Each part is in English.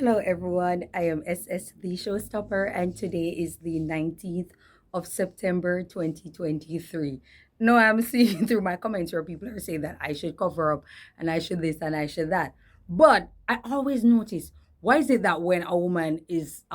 Hello, everyone. I am SS the Showstopper, and today is the 19th of September 2023. No, I'm seeing through my comments where people are saying that I should cover up and I should this and I should that. But I always notice, why is it that when a woman is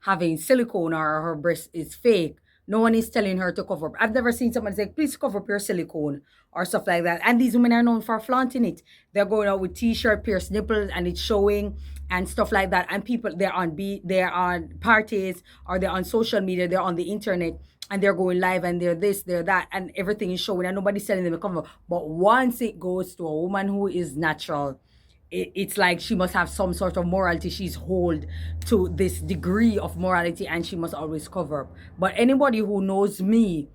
having silicone or her breast is fake, no one is telling her to cover up? I've never seen someone say, please cover up your silicone or stuff like that. And these women are known for flaunting it. They're going out with t-shirt, pierced nipples, and it's showing and stuff like that. And people, they're on parties, or they're on social media, they're on the internet, and they're going live, and they're this, they're that, and everything is showing, and nobody's telling them to cover. But once it goes to a woman who is natural, it's like she must have some sort of morality. She's hold to this degree of morality, and she must always cover up. But anybody who knows me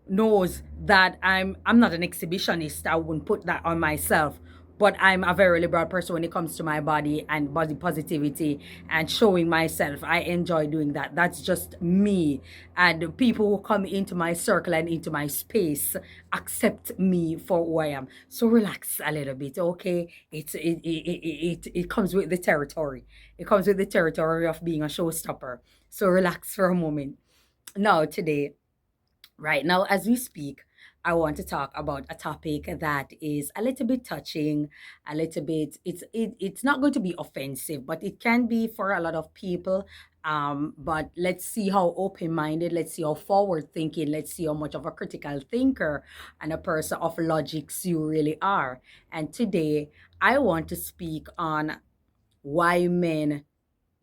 knows that I'm not an exhibitionist. I wouldn't put that on myself. But I'm a very liberal person when it comes to my body and body positivity and showing myself. I enjoy doing that. That's just me. And people who come into my circle and into my space accept me for who I am. So relax a little bit, okay? It comes with the territory. It comes with the territory of being a showstopper. So relax for a moment. Now, today, right now, as we speak, I want to talk about a topic that is a little bit touching, a little bit. It's not going to be offensive, but it can be for a lot of people. But let's see how open-minded, let's see how forward-thinking, let's see how much of a critical thinker and a person of logics you really are. And today, I want to speak on why men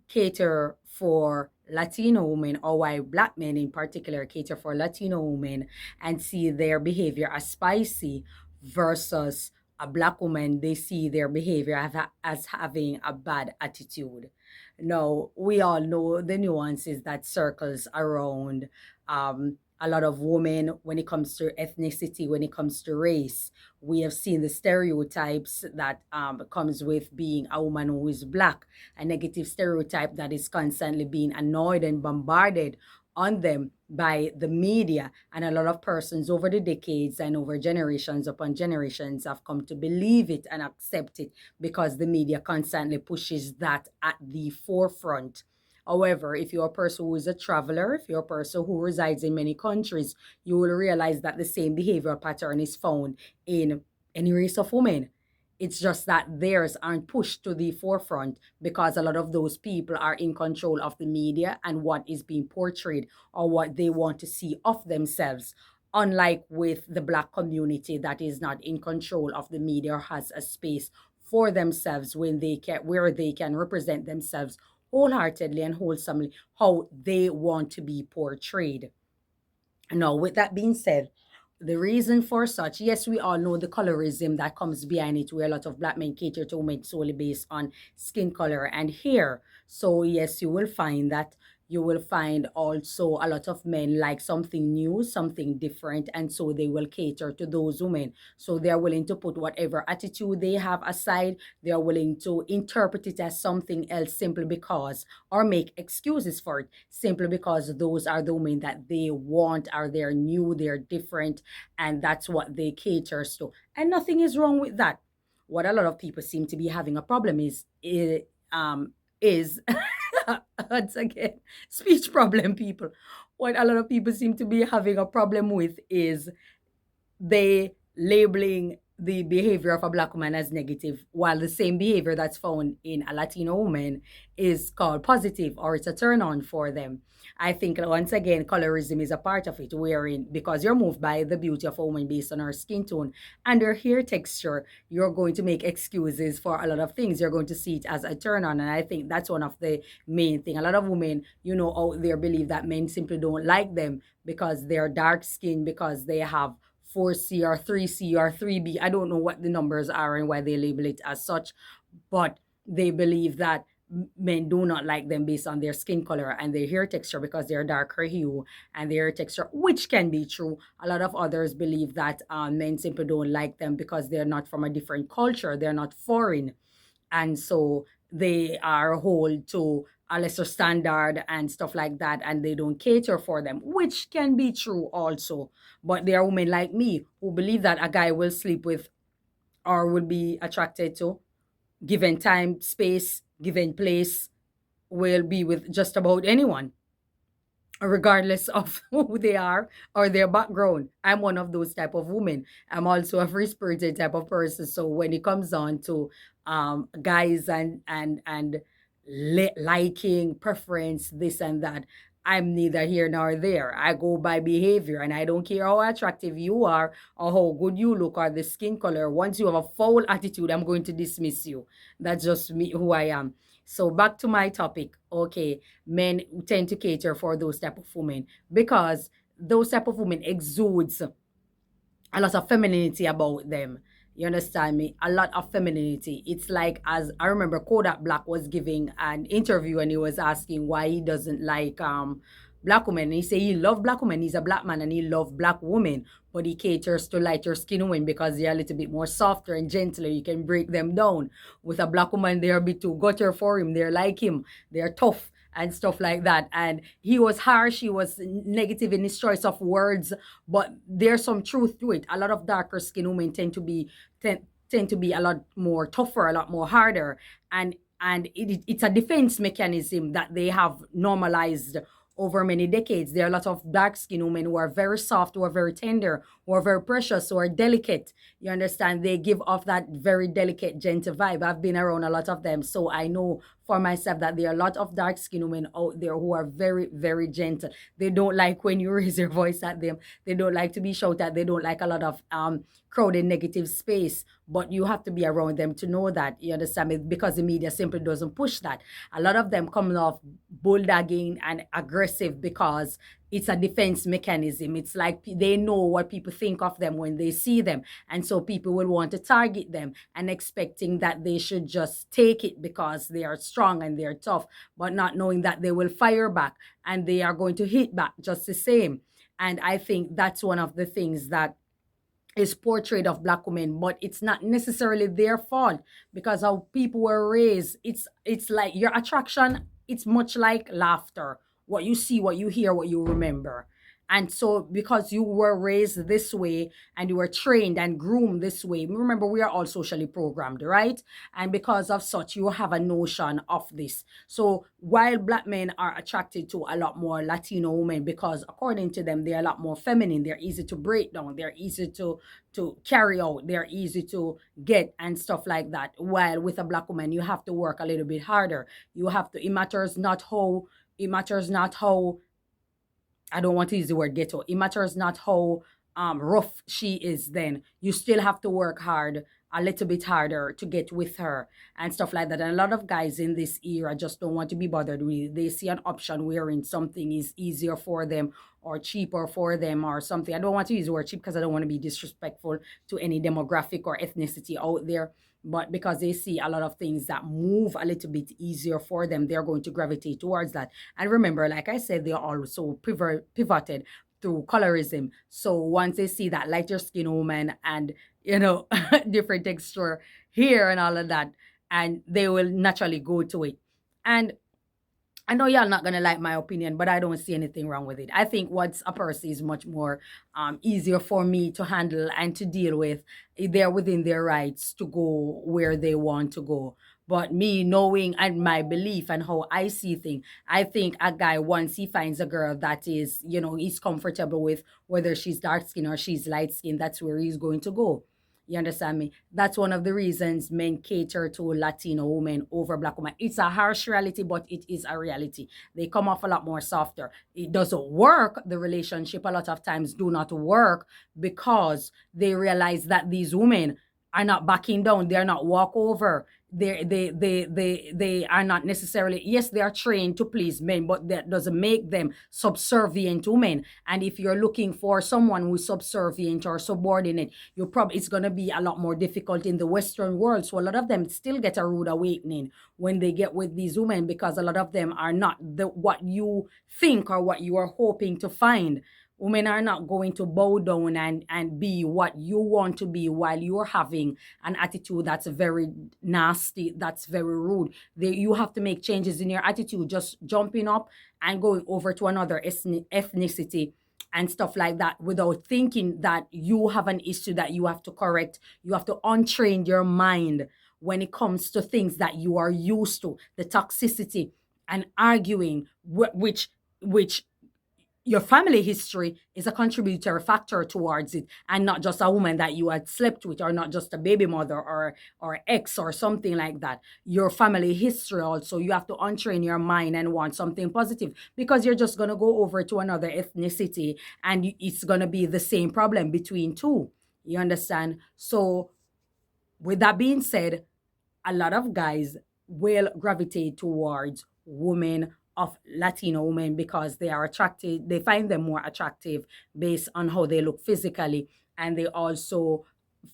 cater for Latino women, or why Black men in particular cater for Latino women and see their behavior as spicy versus a Black woman, they see their behavior as having a bad attitude. Now, we all know the nuances that circles around a lot of women when it comes to ethnicity, when it comes to race. We have seen the stereotypes that comes with being a woman who is Black, a negative stereotype that is constantly being annoyed and bombarded on them by the media. And a lot of persons over the decades and over generations upon generations have come to believe it and accept it because the media constantly pushes that at the forefront. However, if you're a person who is a traveler, if you're a person who resides in many countries, you will realize that the same behavioral pattern is found in any race of women. It's just that theirs aren't pushed to the forefront because a lot of those people are in control of the media and what is being portrayed or what they want to see of themselves. Unlike with the Black community that is not in control of the media or has a space for themselves when they can, where they can represent themselves wholeheartedly and wholesomely how they want to be portrayed. Now, with that being said, the reason for such, yes, we all know the colorism that comes behind it, where a lot of Black men cater to women solely based on skin color and hair. So, yes, you will find also a lot of men like something new, something different, and so they will cater to those women. So they're willing to put whatever attitude they have aside, they're willing to interpret it as something else simply because, or make excuses for it, simply because those are the women that they want, are they're new, they're different, and that's what they caters to. And nothing is wrong with that. What a lot of people seem to be having a problem is once again, speech problem, people. What a lot of people seem to be having a problem with is they labeling the behavior of a Black woman as negative, while the same behavior that's found in a Latino woman is called positive, or it's a turn on for them. I think once again, colorism is a part of it, wherein because you're moved by the beauty of a woman based on her skin tone and her hair texture, you're going to make excuses for a lot of things. You're going to see it as a turn on. And I think that's one of the main thing. A lot of women, out there believe that men simply don't like them because they're dark skinned, because they have 4C or 3C or 3B. I don't know what the numbers are and why they label it as such, but they believe that men do not like them based on their skin color and their hair texture because they're darker hue and their hair texture, which can be true. A lot of others believe that men simply don't like them because they're not from a different culture, they're not foreign, and so they are hold to a lesser standard and stuff like that, and they don't cater for them, which can be true also. But there are women like me who believe that a guy will sleep with or will be attracted to, given time, space, given place will be with just about anyone, regardless of who they are or their background. I'm one of those type of women. I'm also a free spirited type of person. So when it comes on to guys and liking, preference, this and that, I'm neither here nor there. I go by behavior, and I don't care how attractive you are or how good you look or the skin color. Once you have a foul attitude, I'm going to dismiss you. That's just me, who I am. So back to my topic. Okay, men tend to cater for those type of women because those type of women exudes a lot of femininity about them. You understand me? A lot of femininity. It's like, as I remember, Kodak Black was giving an interview and he was asking why he doesn't like black women. And he said he loved black women. He's a black man and he loves black women, but he caters to lighter skin women because they're a little bit more softer and gentler. You can break them down. With a black woman, they're a bit too gutter for him. They're like him. They're tough and stuff like that. And he was harsh. He was negative in his choice of words, but there's some truth to it. A lot of darker skin women tend to be a lot more tougher, a lot more harder, and it's a defense mechanism that they have normalized over many decades. There are a lot of dark skinned women who are very soft, who are very tender, who are very precious, who are delicate. You understand? They give off that very delicate, gentle vibe. I've been around a lot of them, so I know for myself that there are a lot of dark skinned women out there who are very, very gentle. They don't like when you raise your voice at them. They don't like to be shouted at. They don't like a lot of crowded negative space. But you have to be around them to know that. You understand me? Because the media simply doesn't push that. A lot of them coming off bulldogging and aggressive because it's a defense mechanism. It's like they know what people think of them when they see them. And so people will want to target them and expecting that they should just take it because they are strong and they're tough, but not knowing that they will fire back and they are going to hit back just the same. And I think that's one of the things that is portrayed of black women, but it's not necessarily their fault because how people were raised. It's like your attraction, it's much like laughter. What you see, what you hear, what you remember. And so because you were raised this way and you were trained and groomed this way, remember we are all socially programmed, right? And because of such, you have a notion of this. So while black men are attracted to a lot more Latino women because according to them, they're a lot more feminine, they're easy to break down, they're easy to carry out, they're easy to get and stuff like that. While with a black woman, you have to work a little bit harder. You have to, it matters not how, I don't want to use the word ghetto. It matters not how rough she is, then you still have to work hard, a little bit harder to get with her and stuff like that. And a lot of guys in this era just don't want to be bothered with. They see an option wherein something is easier for them or cheaper for them or something. I don't want to use the word cheap because I don't want to be disrespectful to any demographic or ethnicity out there. But because they see a lot of things that move a little bit easier for them, they're going to gravitate towards that. And remember, like I said, they're also pivoted through colorism. So once they see that lighter skin woman and, different texture hair and all of that, and they will naturally go to it. And I know y'all not gonna like my opinion, but I don't see anything wrong with it. I think what's a person is much more easier for me to handle and to deal with. They're within their rights to go where they want to go. But me knowing and my belief and how I see things, I think a guy, once he finds a girl that is, he's comfortable with, whether she's dark skin or she's light skin, that's where he's going to go. You understand me? That's one of the reasons men cater to Latino women over black women. It's a harsh reality, but it is a reality. They come off a lot more softer. It doesn't work. The relationship a lot of times do not work because they realize that these women are not backing down. They're not walkover. They are not necessarily, yes, they are trained to please men, but that doesn't make them subservient to men. And if you're looking for someone who's subservient or subordinate, it's gonna be a lot more difficult in the Western world. So a lot of them still get a rude awakening when they get with these women because a lot of them are not what you think or what you are hoping to find. Women are not going to bow down and be what you want to be while you're having an attitude that's very nasty, that's very rude. You have to make changes in your attitude, just jumping up and going over to another ethnicity and stuff like that without thinking that you have an issue that you have to correct. You have to untrain your mind when it comes to things that you are used to, the toxicity and arguing, which your family history is a contributor factor towards it, and not just a woman that you had slept with, or not just a baby mother or ex or something like that. Your family history also, you have to untrain your mind and want something positive, because you're just going to go over to another ethnicity and it's going to be the same problem between two. You understand? So with that being said, a lot of guys will gravitate towards women of Latino women because they are attracted, they find them more attractive based on how they look physically. And they also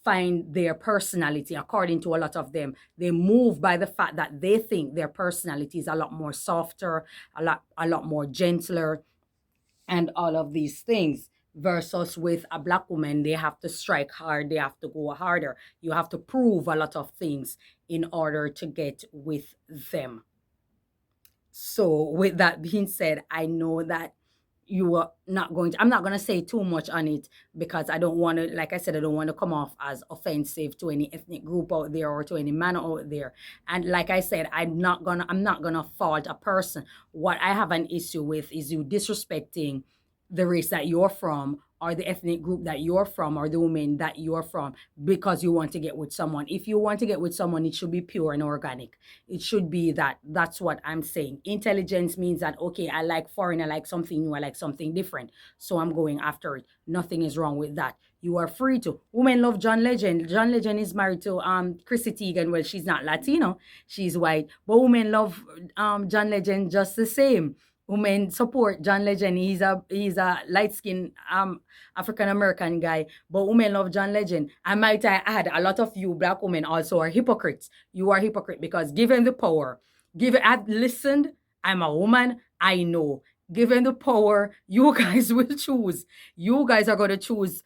find their personality, according to a lot of them, they move by the fact that they think their personality is a lot more softer, a lot more gentler, and all of these things. Versus with a black woman, they have to strike hard, they have to go harder, you have to prove a lot of things in order to get with them. So with that being said, I know that you are not going to, I'm not going to say too much on it, because I don't want to, like I said, I don't want to come off as offensive to any ethnic group out there or to any man out there. And like I said, I'm not gonna fault a person. What I have an issue with is you disrespecting the race that you're from, or the ethnic group that you're from, or the woman that you're from, because you want to get with someone. If you want to get with someone, it should be pure and organic. It should be that. That's what I'm saying. Intelligence means that, okay, I like foreign, I like something new, I like something different, so I'm going after it. Nothing is wrong with that. You are free to. Women love John Legend. John Legend is married to Chrissy Teigen. Well, she's not Latino, she's white, but women love John Legend just the same. Women support John Legend. He's a light skinned African American guy, but women love John Legend. I might add, a lot of you black women also are hypocrites. You are hypocrite because given the power, I've listened. I'm a woman. I know. Given the power, you guys will choose. You guys are going to choose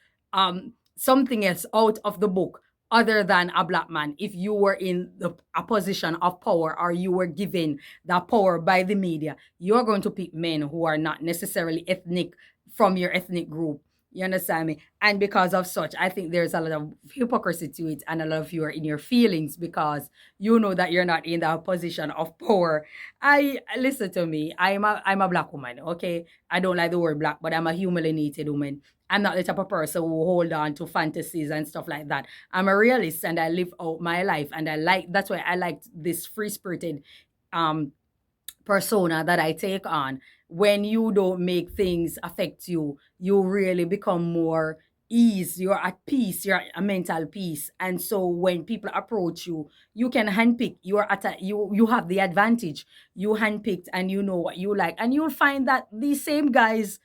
something else out of the book other than a black man. If you were in a position of power, or you were given that power by the media, you're going to pick men who are not necessarily ethnic, from your ethnic group. You understand me? And because of such, I think there's a lot of hypocrisy to it, and a lot of you are in your feelings because you know that you're not in that position of power. I Listen to me. I'm a black woman. Okay, I don't like the word black, but I'm a humiliated woman. I'm not the type of person who hold on to fantasies and stuff like that. I'm a realist, and I live out my life, and that's why I like this free spirited um persona that I take on. When you don't make things affect you, you really become more ease. You're at peace. You're at a mental peace. And so when people approach you, you can handpick. You have the advantage. You handpicked, and you know what you like. And you'll find that these same guys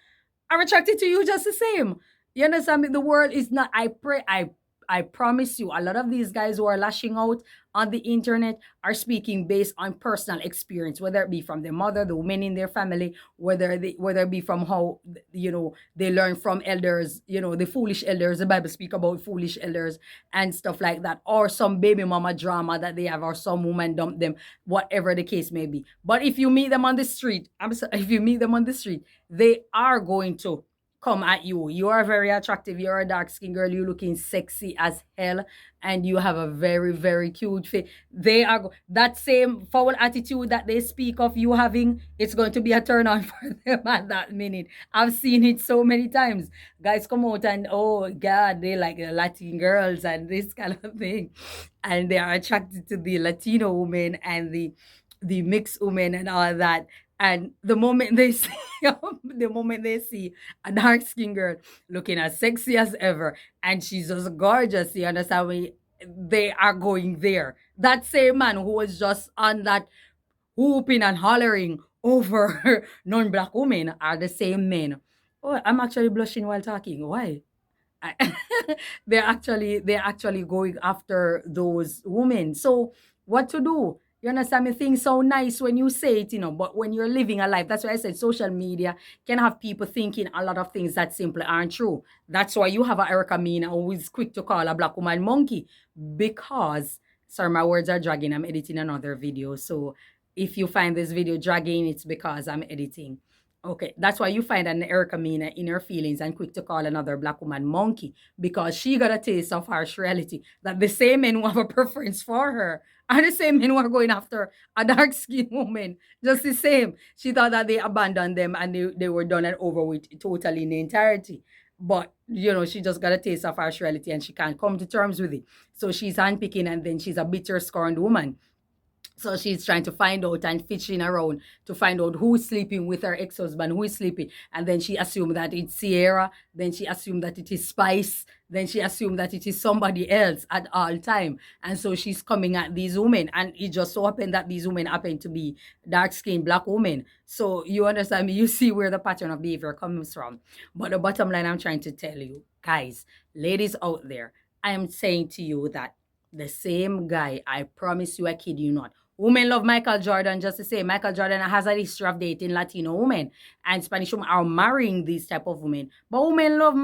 are attracted to you just the same. You understand me? The world is not. I promise you, a lot of these guys who are lashing out on the internet are speaking based on personal experience, whether it be from their mother, the women in their family, whether it be from how they learn from elders, the foolish elders. The Bible speak about foolish elders and stuff like that, or some baby mama drama that they have, or some woman dumped them, whatever the case may be. But if you meet them on the street, if you meet them on the street, they are going to come at you. You are very attractive. You're a dark skinned girl. You're looking sexy as hell, and you have a very, very cute face. They are that same foul attitude that they speak of you having. It's going to be a turn on for them at that minute. I've seen it so many times. Guys come out and, oh God, they like the Latin girls and this kind of thing, and they are attracted to the Latino women and the mixed women and all that. And the moment they see a dark skinned girl looking as sexy as ever, and she's just gorgeous, you understand me? They are going there. That same man who was just on that whooping and hollering over non-black women are the same men. Oh, I'm actually blushing while talking. Why? I- they're actually going after those women. So what to do? You understand me? Things so nice when you say it, but when you're living a life, that's why I said social media can have people thinking a lot of things that simply aren't true. That's why you have a Erica Mina who is quick to call a black woman monkey, because, sorry, my words are dragging. I'm editing another video. So if you find this video dragging, it's because I'm editing. Okay, that's why you find an Erica Mena in her feelings and quick to call another black woman monkey because she got a taste of harsh reality that the same men who have a preference for her are the same men who are going after a dark skinned woman. Just the same. She thought that they abandoned them and they were done and over with totally in the entirety. But she just got a taste of harsh reality and she can't come to terms with it. So she's handpicking and then she's a bitter, scorned woman. So she's trying to find out and fishing around to find out who is sleeping with her ex-husband, who is sleeping. And then she assumed that it's Sierra. Then she assumed that it is Spice. Then she assumed that it is somebody else at all time. And so she's coming at these women. And it just so happened that these women happen to be dark-skinned black women. So you understand me? You see where the pattern of behavior comes from. But the bottom line I'm trying to tell you, guys, ladies out there, I am saying to you that the same guy, I promise you, I kid you not. Women love Michael Jordan just to say Michael Jordan has a history of dating Latino women, and Spanish women are marrying these type of women. But women love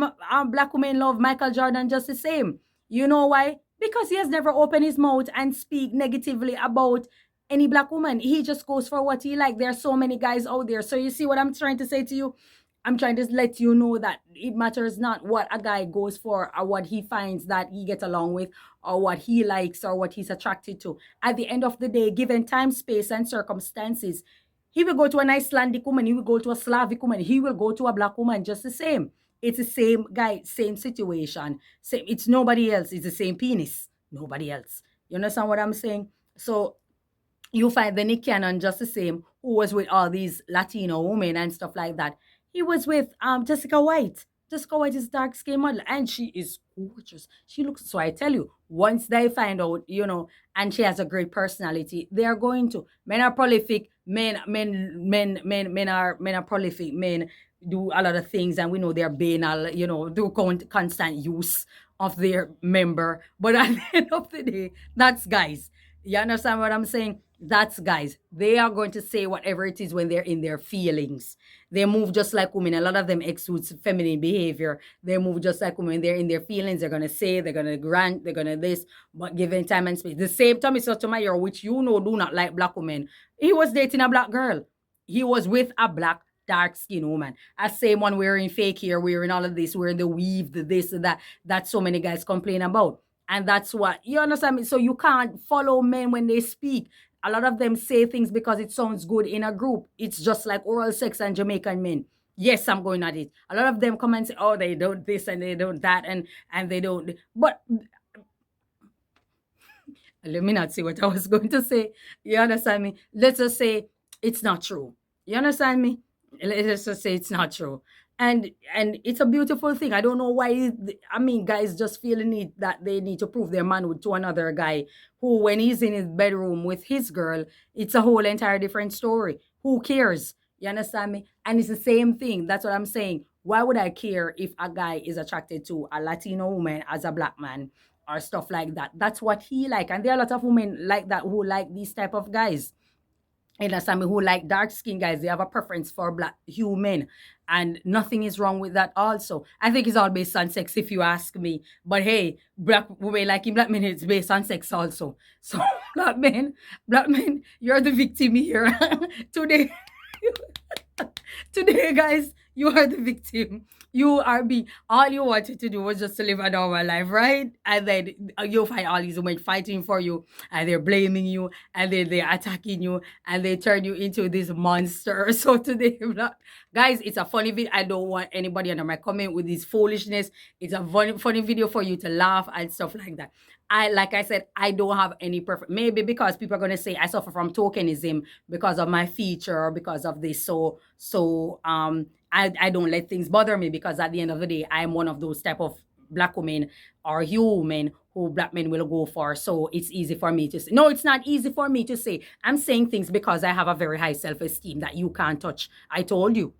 black women love Michael Jordan just the same. You know why? Because he has never opened his mouth and speak negatively about any black woman. He just goes for what he like. There are so many guys out there. So you see what I'm trying to say to you? I'm trying to let you know that it matters not what a guy goes for or what he finds that he gets along with or what he likes or what he's attracted to. At the end of the day, given time, space, and circumstances, he will go to an Icelandic woman, he will go to a Slavic woman, he will go to a black woman just the same. It's the same guy, same situation. Same, it's nobody else. It's the same penis. Nobody else. You understand what I'm saying? So you find the Nick Cannon just the same, who was with all these Latino women and stuff like that. He was with Jessica White. Jessica White is dark skin model and she is gorgeous. She looks so I tell you, once they find out, and she has a great personality, they are going to. Men are prolific, men are prolific, men do a lot of things and we know they're banal, do constant use of their member. But at the end of the day, that's guys. You understand what I'm saying? That's guys. They are going to say whatever it is when they're in their feelings. They move just like women. A lot of them exudes feminine behavior. They move just like women. They're in their feelings. They're gonna say, they're gonna grant, they're gonna this, but given time and space. The same Tommy Sotomayor, which do not like black women. He was dating a black girl. He was with a black dark skinned woman. A same one wearing fake hair, wearing all of this, wearing the weave, the this, and that so many guys complain about. And that's what you understand me. So you can't follow men when they speak. A lot of them say things because it sounds good in a group. It's just like oral sex and Jamaican men. Yes, I'm going at it. A lot of them come and say, oh, they don't this and they don't that and they don't. But let me not say what I was going to say. You understand me? Let's just say it's not true. You understand me? Let's just say it's not true. And it's a beautiful thing. I don't know why. I mean, guys just feel the need that they need to prove their manhood to another guy who, when he's in his bedroom with his girl, it's a whole entire different story. Who cares? You understand me? And it's the same thing. That's what I'm saying. Why would I care if a guy is attracted to a Latino woman as a black man or stuff like that? That's what he like. And there are a lot of women like that who like these type of guys. And that's some who like dark skin guys. They have a preference for black human. And nothing is wrong with that also. I think it's all based on sex if you ask me. But hey, black women liking black men, it's based on sex also. So black men, you're the victim here. Today, today, guys, you are the victim. You are being, all you wanted to do was just to live a normal life, right? And then you'll find all these women fighting for you, and they're blaming you, and then they're attacking you, and they turn you into this monster. So today, guys, it's a funny video. I don't want anybody under my comment with this foolishness. It's a funny video for you to laugh and stuff like that. Like I said, I don't have any perfect, maybe because people are going to say I suffer from tokenism because of my feature or because of this. I don't let things bother me because at the end of the day, I'm one of those type of black women or human who black men will go for. So it's easy for me to say. No, it's not easy for me to say. I'm saying things because I have a very high self-esteem that you can't touch. I told you.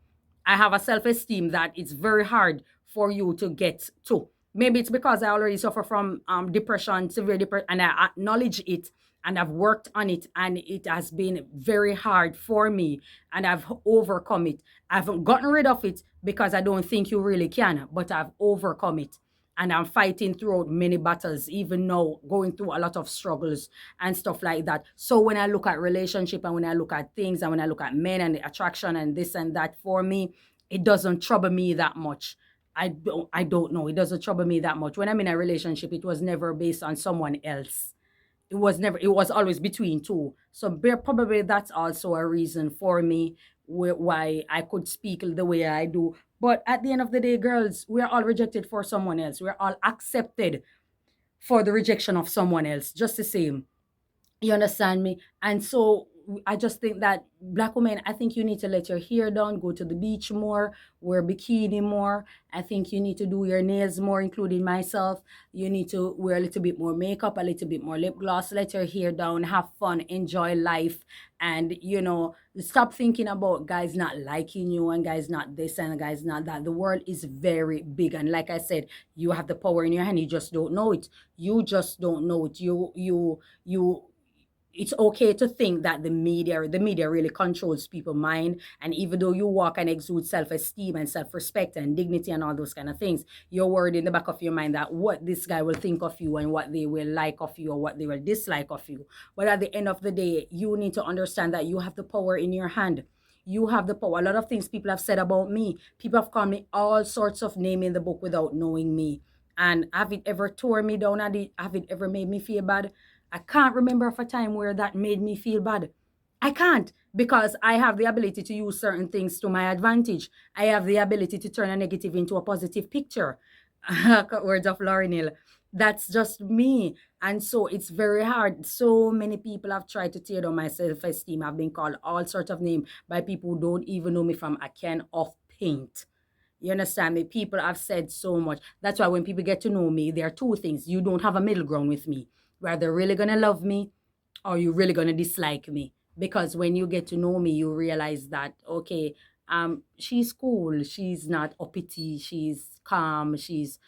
I have a self-esteem that it's very hard for you to get to. Maybe it's because I already suffer from depression, severe depression, and I acknowledge it and I've worked on it and it has been very hard for me and I've overcome it. I've gotten rid of it because I don't think you really can, but I've overcome it. and I'm fighting throughout many battles, even now going through a lot of struggles and stuff like that. So when I look at relationship and when I look at things and when I look at men and the attraction and this and that, for me, it doesn't trouble me that much. I don't know. It doesn't trouble me that much. When I'm in a relationship, it was never based on someone else. It was always between two. So probably that's also a reason for me why I could speak the way I do. But at the end of the day, girls, we're all rejected for someone else. We're all accepted for the rejection of someone else, just the same. You understand me? And so I just think that black women, I think you need to let your hair down, go to the beach more, wear bikini more. I think you need to do your nails more, including myself. You need to wear a little bit more makeup, a little bit more lip gloss, let your hair down, have fun, enjoy life. And, stop thinking about guys not liking you and guys not this and guys not that. The world is very big. And like I said, you have the power in your hand. You just don't know it. You just don't know it. You it's okay to think that the media really controls people's mind, and even though you walk and exude self-esteem and self-respect and dignity and all those kind of things, you're worried in the back of your mind that what this guy will think of you and what they will like of you or what they will dislike of you. But at the end of the day, you need to understand that you have the power in your hand. You have the power. A lot of things people have said about me, people have called me all sorts of name in the book without knowing me. And have it ever tore me down? Have it ever made me feel bad? I can't remember of a time where that made me feel bad. I can't, because I have the ability to use certain things to my advantage. I have the ability to turn a negative into a positive picture. Words of Lauryn Hill. That's just me. And so it's very hard. So many people have tried to tear down my self-esteem. I've been called all sorts of names by people who don't even know me from a can of paint. You understand me? People have said so much. That's why when people get to know me, there are two things. You don't have a middle ground with me. Where they're really gonna love me or you really gonna dislike me. Because when you get to know me, you realize that, okay, she's cool, she's not uppity, she's calm, she's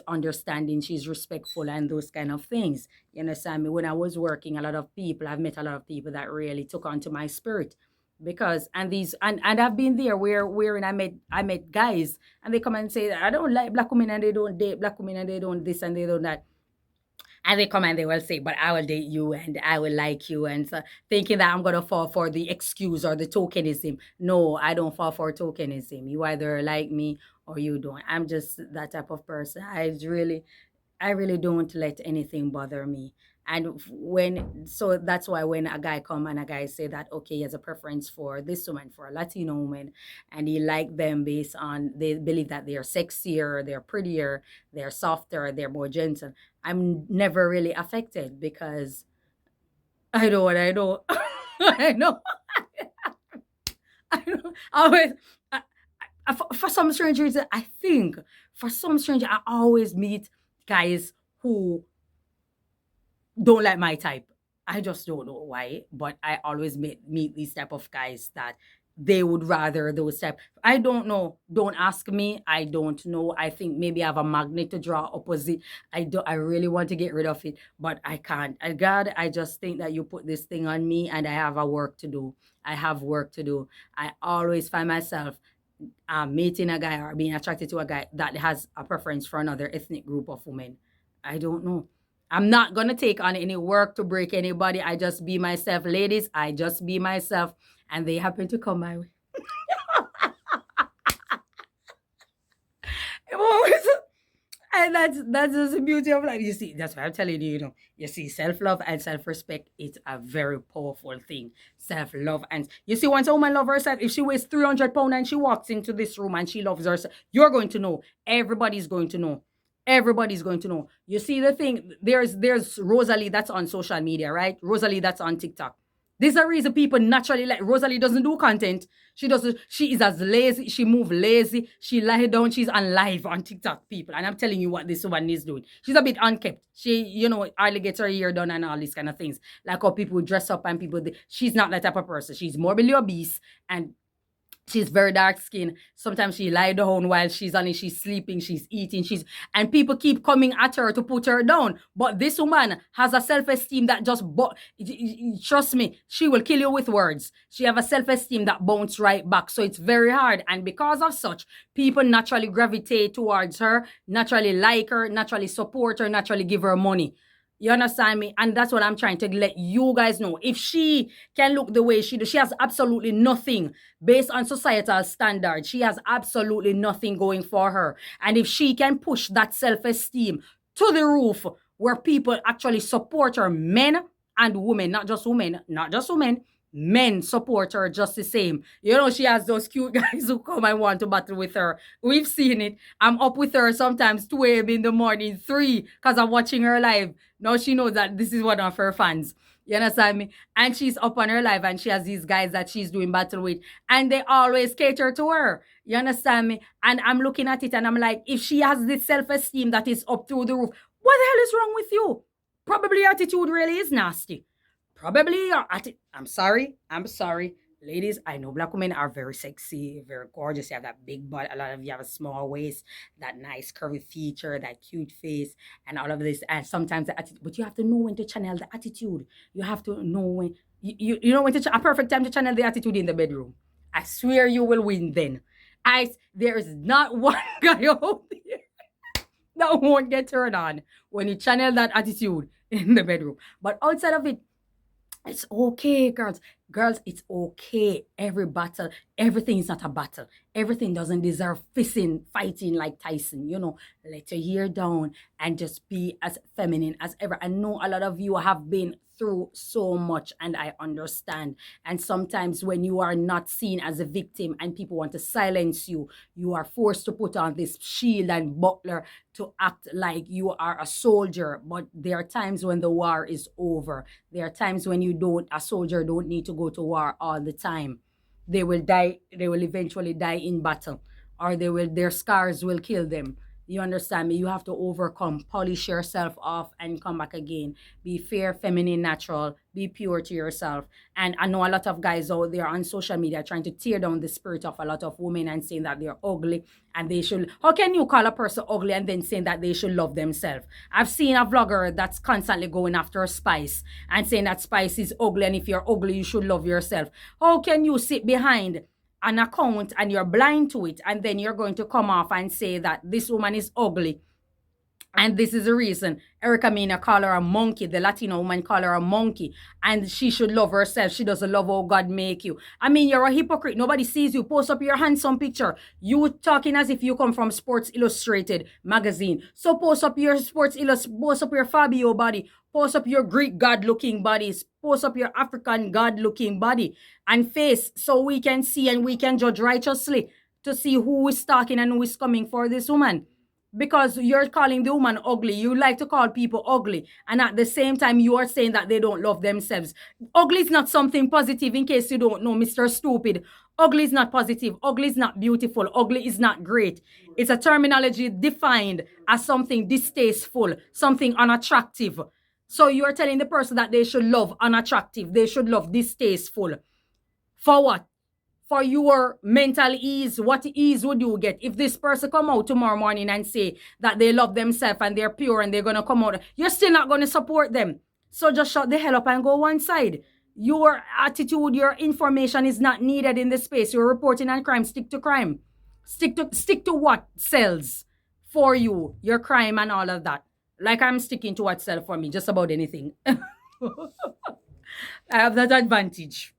understanding, she's respectful, and those kind of things. You understand me? When I was working, I've met a lot of people that really took on to my spirit. Because and I've been there wherein I met guys and they come and say I don't like black women and they don't date black women and they don't this and they don't that, and they come and they will say, but I will date you and I will like you. And so thinking that I'm going to fall for the excuse or the tokenism. No, I don't fall for tokenism. You either like me or you don't. I'm just that type of person. I really don't let anything bother me. And so that's why when a guy come and a guy say that, okay, he has a preference for this woman, for a Latino woman, and he like them based on, they believe that they're sexier, they're prettier, they're softer, they're more gentle. I'm never really affected because I know, I know, I know. Always, for some strange reason, I think for some strange, I always meet guys who don't like my type. I just don't know why, but I always meet these type of guys that they would rather those type. I don't know. Don't ask me. I don't know. I think maybe I have a magnet to draw opposite. I really want to get rid of it, but I can't. God, I just think that you put this thing on me and I have a work to do. I have work to do. I always find myself meeting a guy or being attracted to a guy that has a preference for another ethnic group of women. I don't know. I'm not gonna take on any work to break anybody. I just be myself, ladies. I just be myself, and they happen to come my way. Always. And that's just the beauty of life. You see, that's what I'm telling you. You see, self-love and self-respect. It's a very powerful thing. Self-love, and you see, once a woman loves herself, if she weighs 300 pounds and she walks into this room and she loves herself, you're going to know. Everybody's going to know. Everybody's going to know. You see the thing, there's Rosalie that's on social media, right? Rosalie that's on TikTok. There's a reason people naturally like Rosalie doesn't do content. She is as lazy, she move lazy, she lie down, she's on live on TikTok, people. And I'm telling you what this woman is doing. She's a bit unkept. She, hardly gets her hair done and all these kind of things. Like how people dress up and she's not that type of person. She's morbidly obese and She's very dark skinned. Sometimes she lie down while she's on it. She's sleeping, she's eating, and people keep coming at her to put her down. But this woman has a self-esteem that just trust me, she will kill you with words. She have a self-esteem that bounce right back. So it's very hard. And because of such, people naturally gravitate towards her, naturally like her, naturally support her, naturally give her money. You understand me? And that's what I'm trying to let you guys know. If she can look the way she does, she has absolutely nothing based on societal standards. She has absolutely nothing going for her. And if she can push that self-esteem to the roof where people actually support her, men and women, not just women, men support her just the same. You know, she has those cute guys who come and want to battle with her. We've seen it. I'm up with her sometimes 2 a.m. in the morning, 3, because I'm watching her live. Now she knows that this is one of her fans. You understand me? And she's up on her live and she has these guys that she's doing battle with. And they always cater to her. You understand me? And I'm looking at it and I'm like, if she has this self-esteem that is up through the roof, what the hell is wrong with you? Probably your attitude really is nasty. Probably your attitude. I'm sorry. Ladies, I know black women are very sexy, very gorgeous. You have that big butt. A lot of you have a small waist, that nice curvy feature, that cute face, and all of this. And sometimes the attitude, but you have to know when to channel the attitude. You have to know when you know when to a perfect time to channel the attitude in the bedroom. I swear you will win then. There is not one guy out there that won't get turned on when you channel that attitude in the bedroom. But outside of it, it's okay, girls. Girls, it's okay. Every battle, everything is not a battle. Everything doesn't deserve fighting like Tyson. You know, let your hair down and just be as feminine as ever. I know a lot of you have been through so much and I understand. And sometimes when you are not seen as a victim and people want to silence you, you are forced to put on this shield and buckler to act like you are a soldier. But there are times when the war is over. There are times when a soldier don't need to go to war all the time. They will die, they will eventually die in battle, or their scars will kill them. You understand me? You have to overcome, polish yourself off and come back again. Be fair, feminine, natural, be pure to yourself. And I know a lot of guys out there on social media trying to tear down the spirit of a lot of women and saying that they're ugly and they should. How can you call a person ugly and then saying that they should love themselves? I've seen a vlogger that's constantly going after Spice and saying that Spice is ugly and if you're ugly, you should love yourself. How can you sit behind an account and you're blind to it and then you're going to come off and say that this woman is ugly and this is the reason Erica Mena call her a monkey, the Latina woman call her a monkey, and she should love herself. She doesn't love how God make you. I mean, you're a hypocrite. Nobody sees you. Post up your handsome picture. You talking as if you come from Sports Illustrated magazine. So post up your post up your Fabio body. Post up your Greek God-looking bodies. Post up your African God-looking body and face so we can see and we can judge righteously to see who is talking and who is coming for this woman. Because you're calling the woman ugly. You like to call people ugly. And at the same time, you are saying that they don't love themselves. Ugly is not something positive, in case you don't know, Mr. Stupid. Ugly is not positive. Ugly is not beautiful. Ugly is not great. It's a terminology defined as something distasteful, something unattractive. So you're telling the person that they should love unattractive. They should love distasteful. For what? For your mental ease. What ease would you get if this person come out tomorrow morning and say that they love themselves and they're pure and they're going to come out? You're still not going to support them. So just shut the hell up and go one side. Your attitude, your information is not needed in this space. You're reporting on crime. Stick to crime. Stick to what sells for you, your crime and all of that. Like I'm sticking to what sells for me, just about anything. I have that advantage.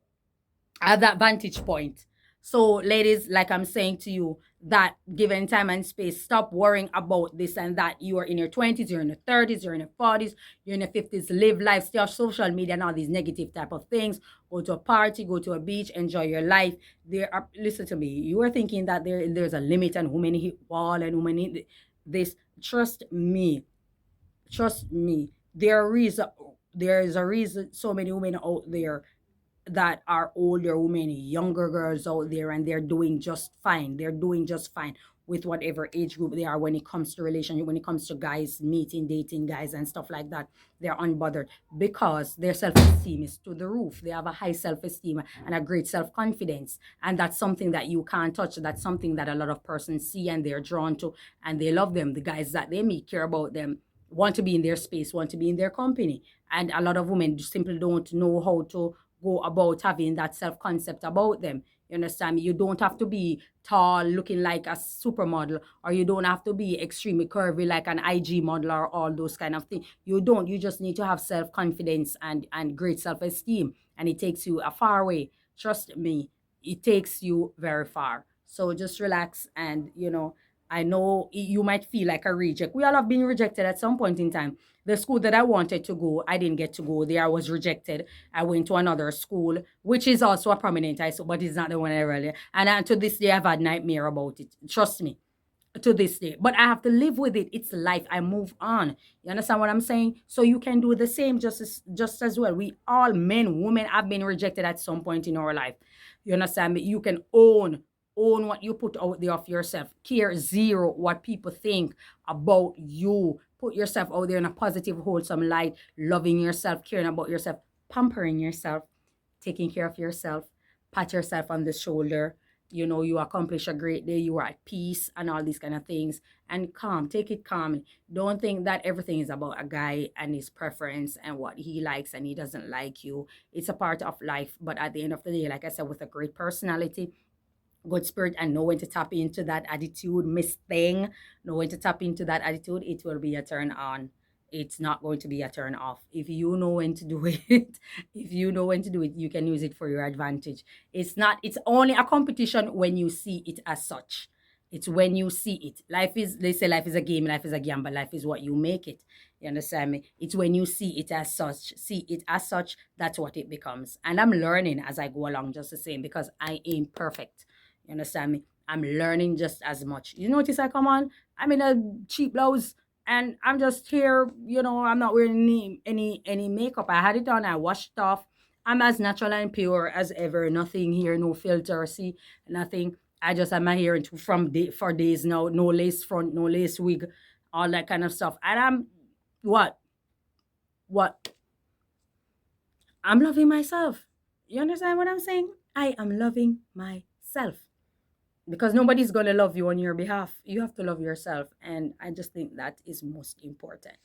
At that vantage point. So, ladies, like I'm saying to you, that given time and space, stop worrying about this and that. You are in your 20s, you're in your 30s, you're in your 40s, you're in your 50s. Live life, stay off social media and all these negative type of things. Go to a party, go to a beach, enjoy your life. Listen to me. You are thinking that there's a limit on how many hit wall and how many this. Trust me. There is a reason so many women out there that are older women, younger girls out there, and they're doing just fine. They're doing just fine with whatever age group they are when it comes to relationship, when it comes to guys meeting, dating guys and stuff like that. They're unbothered because their self-esteem is to the roof. They have a high self-esteem and a great self-confidence. And that's something that you can't touch. That's something that a lot of persons see and they're drawn to and they love them. The guys that they meet care about them, want to be in their space, want to be in their company. And a lot of women simply don't know how to go about having that self-concept about them. You understand me? You don't have to be tall, looking like a supermodel, or you don't have to be extremely curvy like an IG model or all those kind of things. You don't. You just need to have self-confidence and great self-esteem. And it takes you a far way. Trust me, it takes you very far. So just relax and, I know you might feel like a reject. We all have been rejected at some point in time. The school that I wanted to go, I didn't get to go there. I was rejected. I went to another school, which is also a prominent high school, but it's not the one I really. And to this day, I've had nightmare about it. Trust me, to this day. But I have to live with it. It's life. I move on. You understand what I'm saying? So you can do the same just as well. We all men, women have been rejected at some point in our life. You understand me? You can own what you put out there of yourself. Care zero what people think about you. Put yourself out there in a positive, wholesome light, loving yourself, caring about yourself, pampering yourself, taking care of yourself, pat yourself on the shoulder. You accomplish a great day, you are at peace, and all these kind of things. And calm, take it calmly. Don't think that everything is about a guy and his preference and what he likes and he doesn't like you. It's a part of life. But at the end of the day, like I said, with a great personality, good spirit, and know when to tap into that attitude, Miss Thing, know when to tap into that attitude, it will be a turn on. It's not going to be a turn off. If you know when to do it, if you know when to do it, you can use it for your advantage. It's only a competition when you see it as such. It's when you see it. They say life is a game, life is a gamble, life is what you make it. You understand me? It's when you see it as such, that's what it becomes. And I'm learning as I go along just the same because I ain't perfect. You understand me? I'm learning just as much. You notice I come on, I'm in a cheap blouse and I'm just here, I'm not wearing any makeup. I had it on, I washed it off. I'm as natural and pure as ever. Nothing here, no filter, see, nothing. I just have my hair into for days now, no lace front, no lace wig, all that kind of stuff. And I'm what? What? I'm loving myself. You understand what I'm saying? I am loving myself because nobody's going to love you on your behalf. You have to love yourself. And I just think that is most important.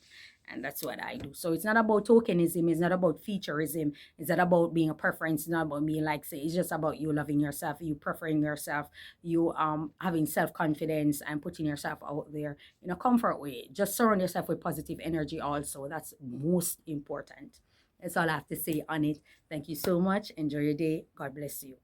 And that's what I do. So it's not about tokenism. It's not about featureism. It's not about being a preference. It's not about being like, say, it's just about you loving yourself, you preferring yourself, you having self-confidence and putting yourself out there in a comfort way. Just surround yourself with positive energy also. That's most important. That's all I have to say on it. Thank you so much. Enjoy your day. God bless you.